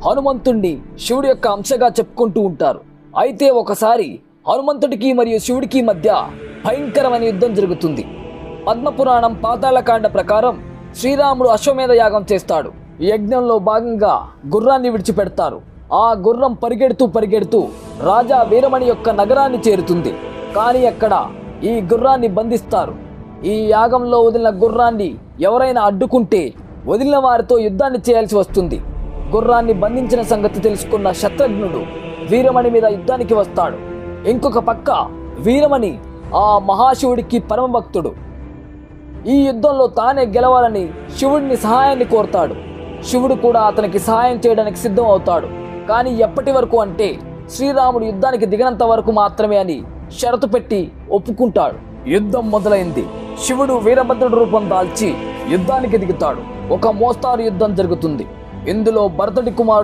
హనుమంతుణ్ణి శివుడి యొక్క అంశగా చెప్పుకుంటూ ఉంటారు. అయితే ఒకసారి హనుమంతుడికి మరియు శివుడికి మధ్య భయంకరమైన యుద్ధం జరుగుతుంది. పద్మపురాణం పాతాళకాండ ప్రకారం శ్రీరాముడు అశ్వమేధ యాగం చేస్తాడు. ఈ యజ్ఞంలో భాగంగా గుర్రాన్ని విడిచిపెడతారు. ఆ గుర్రం పరిగెడుతూ రాజా వీరమణి యొక్క నగరాన్ని చేరుతుంది. కానీ అక్కడ ఈ గుర్రాన్ని బంధిస్తారు. ఈ యాగంలో వదిలిన గుర్రాన్ని ఎవరైనా అడ్డుకుంటే వదిలిన వారితో యుద్ధాన్ని చేయాల్సి వస్తుంది. గుర్రాన్ని బంధించిన సంగతి తెలుసుకున్న శత్రుఘ్నుడు వీరమణి మీద యుద్ధానికి వస్తాడు. ఇంకొక పక్క వీరమణి ఆ మహాశివుడికి పరమభక్తుడు. ఈ యుద్ధంలో తానే గెలవాలని శివుడిని సహాయాన్ని కోరుతాడు. శివుడు కూడా అతనికి సహాయం చేయడానికి సిద్ధం అవుతాడు. కానీ ఎప్పటి వరకు అంటే శ్రీరాముడు యుద్ధానికి దిగినంత వరకు మాత్రమే అని షరతు పెట్టి ఒప్పుకుంటాడు. యుద్ధం మొదలైంది. శివుడు వీరభద్రుడు రూపం దాల్చి యుద్ధానికి దిగుతాడు. ఒక మోస్తారు యుద్ధం జరుగుతుంది. ఇందులో భరతుడి కుమారుడు